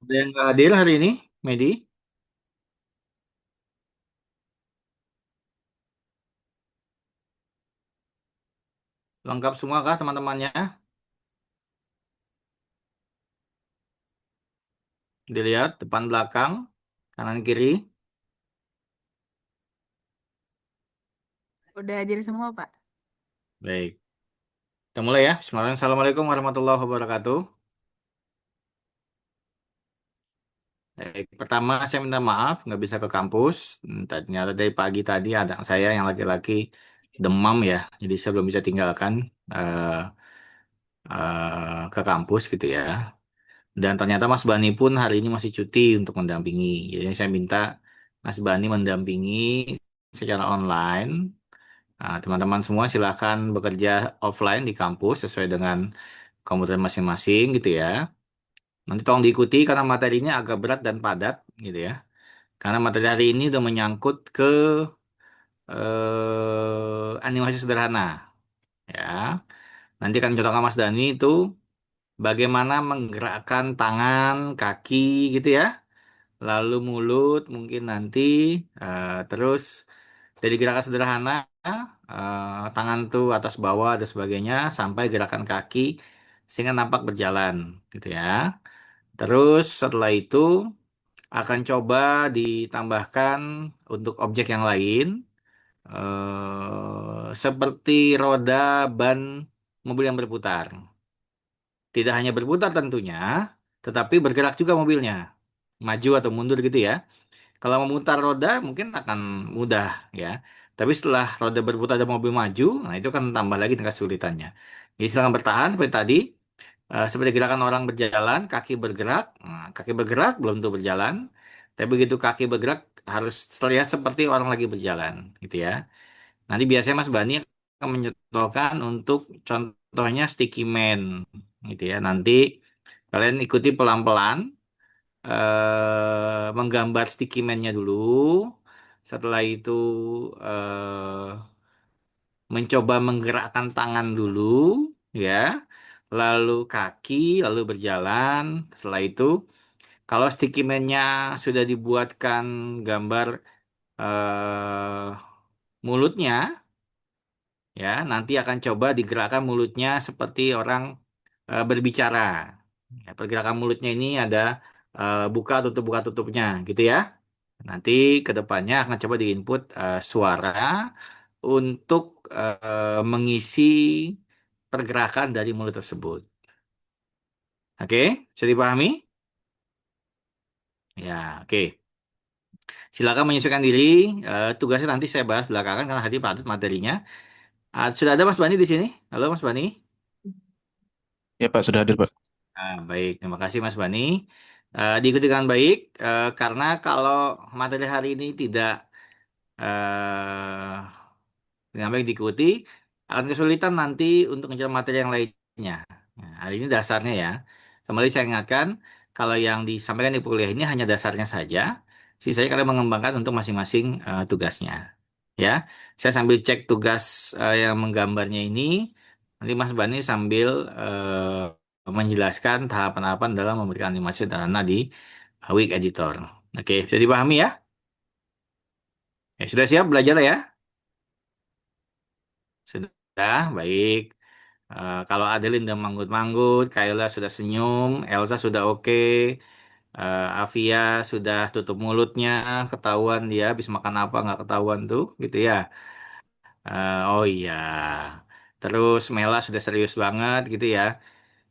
Ada yang nggak hadir hari ini, Medi? Lengkap semua kah teman-temannya? Dilihat depan belakang, kanan kiri. Udah hadir semua, Pak. Baik, kita mulai ya. Bismillahirrahmanirrahim. Assalamualaikum warahmatullahi wabarakatuh. Baik, pertama saya minta maaf nggak bisa ke kampus. Ternyata dari pagi tadi anak saya yang laki-laki demam ya, jadi saya belum bisa tinggalkan eh, ke kampus gitu ya. Dan ternyata Mas Bani pun hari ini masih cuti untuk mendampingi. Jadi saya minta Mas Bani mendampingi secara online. Nah, teman-teman semua silakan bekerja offline di kampus sesuai dengan komputer masing-masing gitu ya. Nanti tolong diikuti karena materinya agak berat dan padat gitu ya. Karena materi hari ini udah menyangkut ke animasi sederhana ya. Nanti akan contohkan Mas Dani itu bagaimana menggerakkan tangan, kaki gitu ya. Lalu mulut mungkin nanti terus dari gerakan sederhana tangan tuh atas bawah dan sebagainya sampai gerakan kaki sehingga nampak berjalan gitu ya. Terus setelah itu akan coba ditambahkan untuk objek yang lain seperti roda ban mobil yang berputar. Tidak hanya berputar tentunya, tetapi bergerak juga mobilnya, maju atau mundur gitu ya. Kalau memutar roda mungkin akan mudah ya. Tapi setelah roda berputar dan mobil maju, nah itu kan tambah lagi tingkat kesulitannya. Jadi silakan bertahan seperti tadi. Seperti gerakan orang berjalan, kaki bergerak. Nah, kaki bergerak belum tentu berjalan. Tapi begitu kaki bergerak harus terlihat seperti orang lagi berjalan, gitu ya. Nanti biasanya Mas Bani akan menyetelkan untuk contohnya sticky man, gitu ya. Nanti kalian ikuti pelan-pelan menggambar sticky man-nya dulu. Setelah itu mencoba menggerakkan tangan dulu, ya. Lalu kaki, lalu berjalan. Setelah itu, kalau sticky man-nya sudah dibuatkan gambar eh, mulutnya, ya, nanti akan coba digerakkan mulutnya seperti orang berbicara. Ya, pergerakan mulutnya ini ada buka tutupnya, gitu ya. Nanti ke depannya akan coba diinput suara untuk mengisi pergerakan dari mulut tersebut. Oke, bisa dipahami? Ya, oke. Silakan menyesuaikan diri. Tugasnya nanti saya bahas belakangan karena tadi padat materinya. Sudah ada Mas Bani di sini? Halo Mas Bani. Ya Pak, sudah hadir Pak. Baik, terima kasih Mas Bani. Diikuti dengan baik karena kalau materi hari ini tidak eh, dengan baik diikuti, akan kesulitan nanti untuk mengejar materi yang lainnya. Nah, hari ini dasarnya ya. Kembali saya ingatkan, kalau yang disampaikan di kuliah ini hanya dasarnya saja, sisanya kalian mengembangkan untuk masing-masing tugasnya. Ya, saya sambil cek tugas yang menggambarnya ini, nanti Mas Bani sambil menjelaskan tahapan-tahapan dalam memberikan animasi sederhana di Wig Editor. Oke, bisa dipahami ya? Ya, sudah siap belajar ya? Sudah, baik. Kalau Adeline udah manggut-manggut, Kayla sudah senyum, Elsa sudah oke, Avia sudah tutup mulutnya, ketahuan dia habis makan apa nggak ketahuan tuh, gitu ya. Oh iya, terus Mela sudah serius banget gitu ya.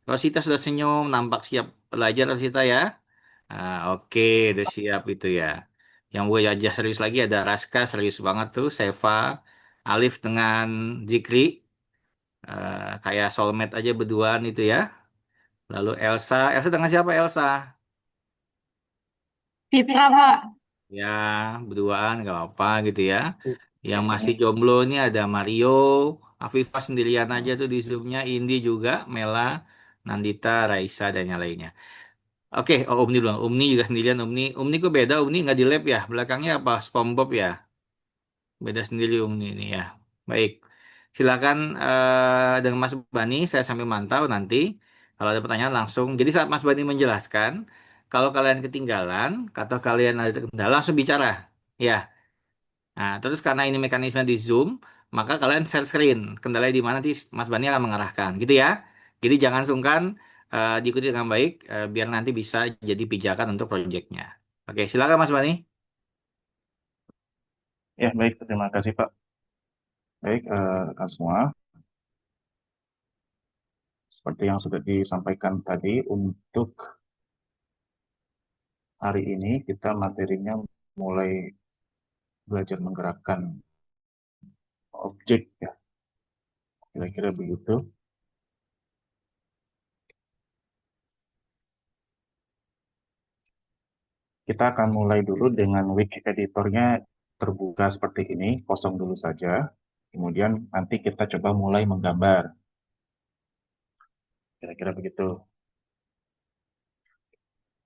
Rosita sudah senyum, nampak siap belajar Rosita ya. Oke, udah siap itu ya. Yang gue aja serius lagi ada Raska serius banget tuh, Seva, Alif dengan Zikri. Kayak soulmate aja berduaan itu ya. Lalu Elsa dengan siapa Elsa? Fitra, Pak. Ya, berduaan nggak apa-apa gitu ya. Yang masih jomblo ini ada Mario, Afifah sendirian aja tuh di Zoom-nya, Indi juga, Mela, Nandita, Raisa, dan yang lainnya. Oke, oh Umni belum. Umni juga sendirian, Umni kok beda? Umni nggak di lab ya? Belakangnya apa? SpongeBob ya? Beda sendiri Umni ini ya. Baik, silakan dengan Mas Bani, saya sambil mantau nanti. Kalau ada pertanyaan langsung. Jadi saat Mas Bani menjelaskan, Kalau kalian ketinggalan, atau kalian ada kendala, langsung bicara. Ya. Nah, terus karena ini mekanisme di Zoom, maka kalian share screen. Kendalanya di mana nanti Mas Bani akan mengarahkan, gitu ya. Jadi jangan sungkan diikuti dengan baik, biar nanti bisa jadi pijakan untuk proyeknya. Oke, silakan Mas Bani. Ya, baik. Terima kasih, Pak. Baik, rekan semua. Seperti yang sudah disampaikan tadi, untuk hari ini kita materinya mulai belajar menggerakkan objek, ya. Kira-kira begitu. Kita akan mulai dulu dengan wiki editornya terbuka seperti ini, kosong dulu saja. Kemudian nanti kita coba mulai menggambar. Kira-kira begitu.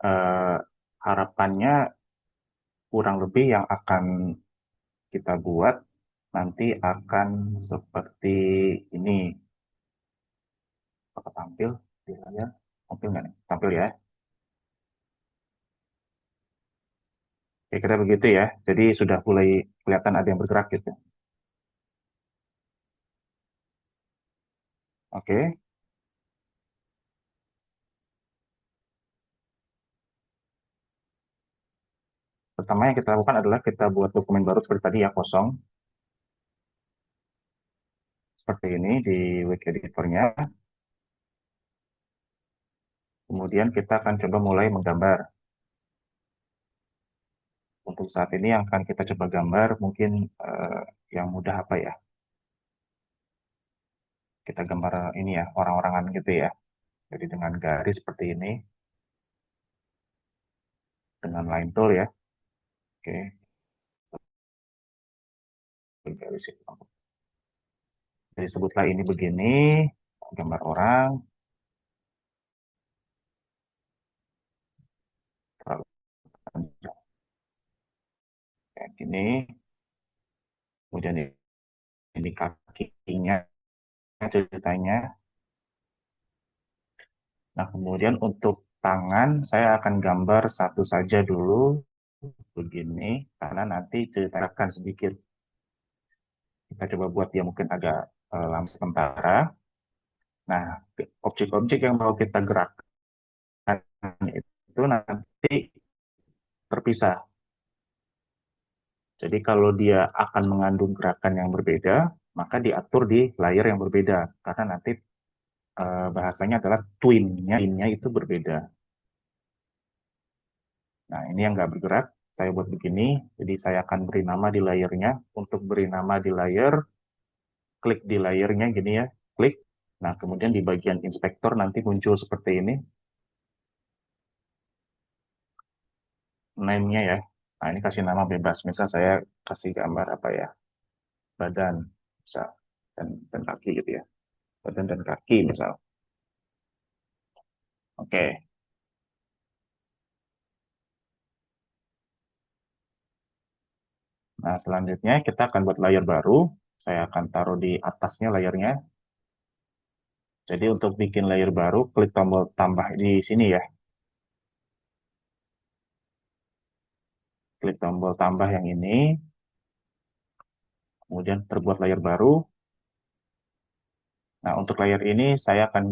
Eh, Harapannya kurang lebih yang akan kita buat nanti akan seperti ini. Apakah tampil di layar? Tampil nggak nih? Tampil ya. Kira-kira begitu ya. Jadi sudah mulai kelihatan ada yang bergerak gitu. Oke. Pertama yang kita lakukan adalah kita buat dokumen baru seperti tadi ya, kosong. Seperti ini di wiki editornya. Kemudian kita akan coba mulai menggambar. Untuk saat ini yang akan kita coba gambar mungkin yang mudah apa ya? Kita gambar ini ya, orang-orangan gitu ya. Jadi dengan garis seperti ini, dengan line tool ya. Oke, garis itu. Jadi sebutlah ini begini, gambar orang, terlalu panjang. Kayak gini, kemudian ini kakinya ceritanya. Nah, kemudian untuk tangan, saya akan gambar satu saja dulu, begini, karena nanti ceritakan sedikit. Kita coba buat dia mungkin agak lama sementara. Nah, objek-objek yang mau kita gerakkan itu nanti terpisah. Jadi kalau dia akan mengandung gerakan yang berbeda, maka diatur di layar yang berbeda. Karena nanti bahasanya adalah twin-nya itu berbeda. Nah, ini yang nggak bergerak, saya buat begini. Jadi saya akan beri nama di layarnya. Untuk beri nama di layar, klik di layarnya gini ya, klik. Nah, kemudian di bagian inspektor nanti muncul seperti ini, name-nya ya. Nah, ini kasih nama bebas. Misal saya kasih gambar apa ya, badan, misal, dan kaki gitu ya. Badan dan kaki misal. Oke. Nah, selanjutnya kita akan buat layar baru. Saya akan taruh di atasnya layarnya. Jadi untuk bikin layar baru, klik tombol tambah di sini ya. Klik tombol tambah yang ini, kemudian terbuat layar baru. Nah, untuk layar ini saya akan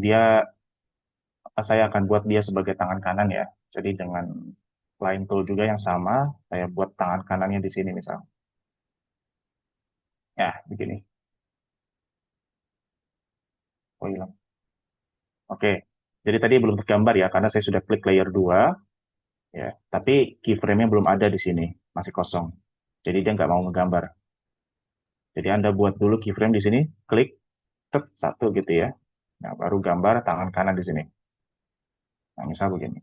buat dia sebagai tangan kanan ya. Jadi dengan line tool juga yang sama, saya buat tangan kanannya di sini misal. Ya, begini. Oh, hilang. Oke. Jadi tadi belum tergambar ya, karena saya sudah klik layer 2, ya. Tapi keyframe-nya belum ada di sini, masih kosong. Jadi dia nggak mau menggambar. Jadi Anda buat dulu keyframe di sini, klik, satu gitu ya. Nah, baru gambar tangan kanan di sini. Nah, misal begini.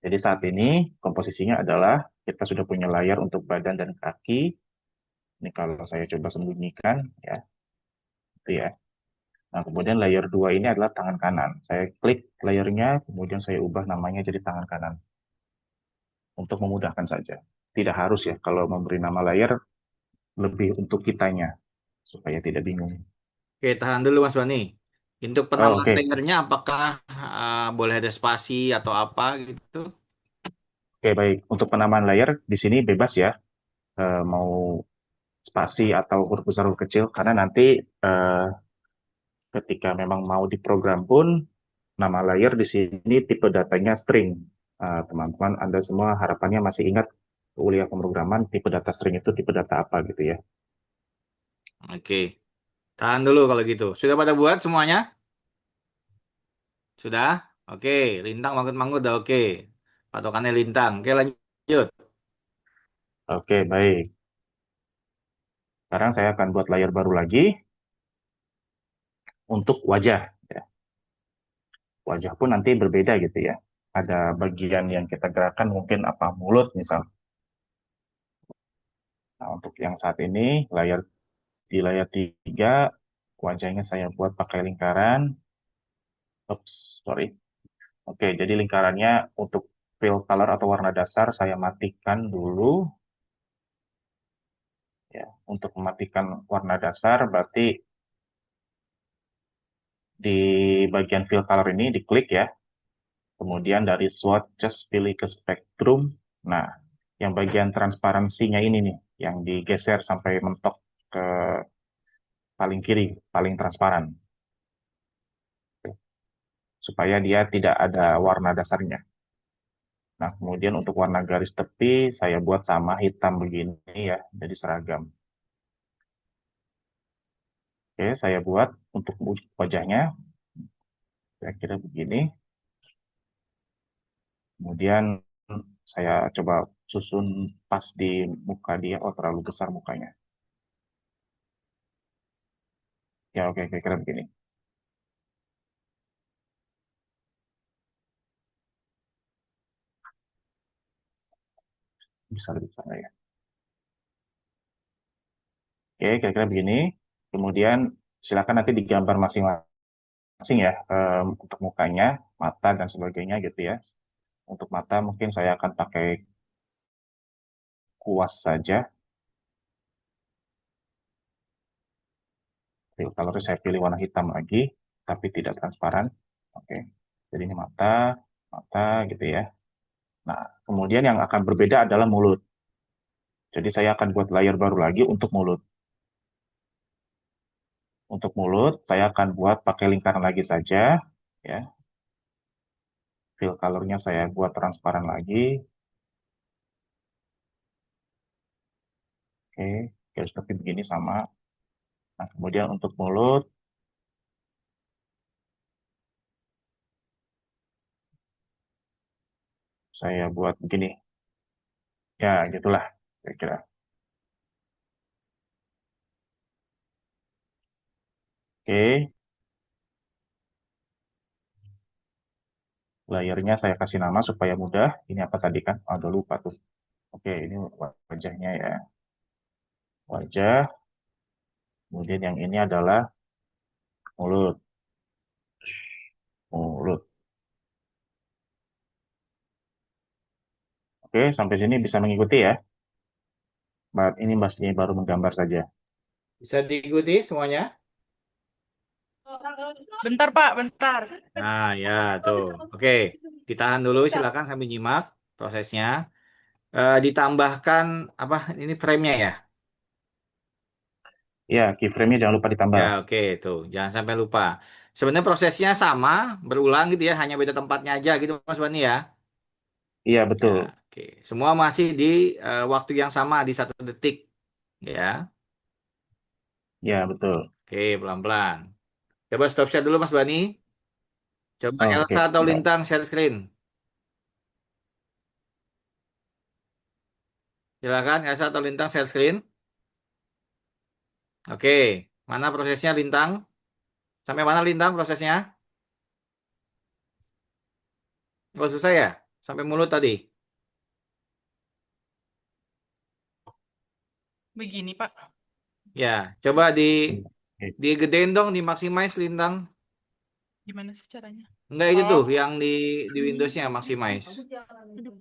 Jadi saat ini komposisinya adalah kita sudah punya layar untuk badan dan kaki. Ini kalau saya coba sembunyikan, ya, itu ya. Nah, kemudian layer 2 ini adalah tangan kanan. Saya klik layernya, kemudian saya ubah namanya jadi tangan kanan. Untuk memudahkan saja. Tidak harus ya, kalau memberi nama layer, lebih untuk kitanya, supaya tidak bingung. Oke, tahan dulu Mas Bani. Untuk Oh, penambahan oke. layernya apakah boleh ada spasi atau apa gitu. Oke, baik. Untuk penambahan layer di sini bebas ya, mau spasi atau huruf besar huruf kecil, karena nanti eh, ketika memang mau diprogram pun nama layer di sini tipe datanya string. Teman-teman, Anda semua harapannya masih ingat kuliah pemrograman tipe data string itu tipe data apa gitu ya. Oke, tahan dulu kalau gitu. Sudah pada buat semuanya? Sudah? Oke, lintang manggut-manggut udah oke. Patokannya lintang. Oke, lanjut. Oke, baik. Sekarang saya akan buat layer baru lagi untuk wajah. Ya. Wajah pun nanti berbeda gitu ya. Ada bagian yang kita gerakan mungkin apa mulut misal. Nah, untuk yang saat ini di layar 3 wajahnya saya buat pakai lingkaran. Oops, sorry. Oke, jadi lingkarannya untuk fill color atau warna dasar saya matikan dulu ya. Untuk mematikan warna dasar berarti di bagian fill color ini diklik ya. Kemudian dari swatches pilih ke spektrum. Nah, yang bagian transparansinya ini nih, yang digeser sampai mentok ke paling kiri, paling transparan, supaya dia tidak ada warna dasarnya. Nah, kemudian untuk warna garis tepi, saya buat sama hitam begini ya, jadi seragam. Oke, saya buat untuk wajahnya, kira-kira begini. Kemudian saya coba susun pas di muka dia, oh terlalu besar mukanya. Ya, oke, kira-kira begini. Bisa lebih besar ya. Oke, kira-kira begini. Kemudian silakan nanti digambar masing-masing ya, untuk mukanya, mata dan sebagainya gitu ya. Untuk mata mungkin saya akan pakai kuas saja. Kalau saya pilih warna hitam lagi, tapi tidak transparan. Oke, jadi ini mata, mata gitu ya. Nah, kemudian yang akan berbeda adalah mulut. Jadi saya akan buat layer baru lagi untuk mulut. Untuk mulut, saya akan buat pakai lingkaran lagi saja. Ya, fill colornya saya buat transparan lagi. Oke, garis seperti begini sama. Nah, kemudian untuk mulut, saya buat begini. Ya, gitulah kira-kira. Oke, layernya saya kasih nama supaya mudah. Ini apa tadi kan? Oh, udah lupa tuh. Oke, ini wajahnya ya. Wajah. Kemudian yang ini adalah mulut. Mulut. Oke, sampai sini bisa mengikuti ya. Ini masih baru menggambar saja. Bisa diikuti semuanya? Bentar, Pak, bentar. Nah, ya tuh. Oke, ditahan dulu silakan sambil nyimak prosesnya. Ditambahkan apa ini frame-nya ya? Ya, keyframe-nya jangan lupa Ya, ditambah. oke tuh. Jangan sampai lupa. Sebenarnya prosesnya sama, berulang gitu ya, hanya beda tempatnya aja gitu Mas Bani ya. Iya, Ya, betul. oke. Semua masih di waktu yang sama di 1 detik ya. Ya, betul. Oke, pelan-pelan. Coba stop share dulu Mas Bani. Coba Oh, Elsa oke. atau Ya. Lintang share screen. Silakan Elsa atau Lintang share screen. Oke, mana prosesnya Lintang? Sampai mana Lintang prosesnya? Oh, selesai ya? Sampai mulut tadi. Begini, Pak. Ya, coba Oke. digedein dong, dimaximize Lintang. Gimana sih caranya? Enggak itu tuh, Oh, yang di Windowsnya maximize. aduh.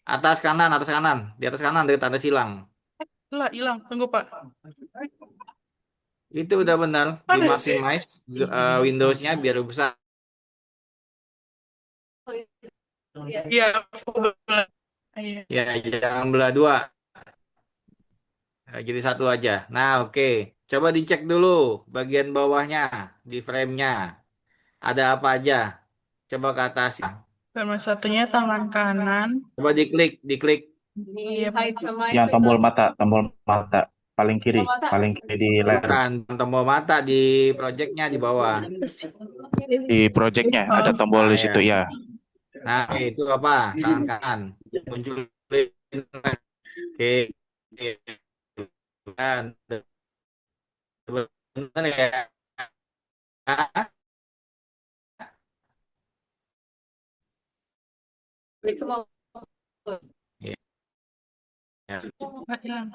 Atas kanan, di atas kanan dari tanda silang. Lah, hilang. Tunggu, Pak. Itu udah benar, di Ada. maximize Windowsnya biar besar. Iya, aku belah. Iya. Ya, jangan belah dua. Jadi satu aja. Nah, oke. Coba dicek dulu bagian bawahnya di frame-nya. Ada apa aja? Coba ke atas. Sama satunya tangan kanan. Coba diklik, diklik. Iya, Yang tombol mata paling kiri di layar. Bukan tombol mata di projectnya di bawah. Di projectnya ada Oh, tombol Nah, di ya. situ ya. Nah, itu apa? Tangan kanan. Munculin. Oke. Kan. Benar ya. Ya. Pak, hilang.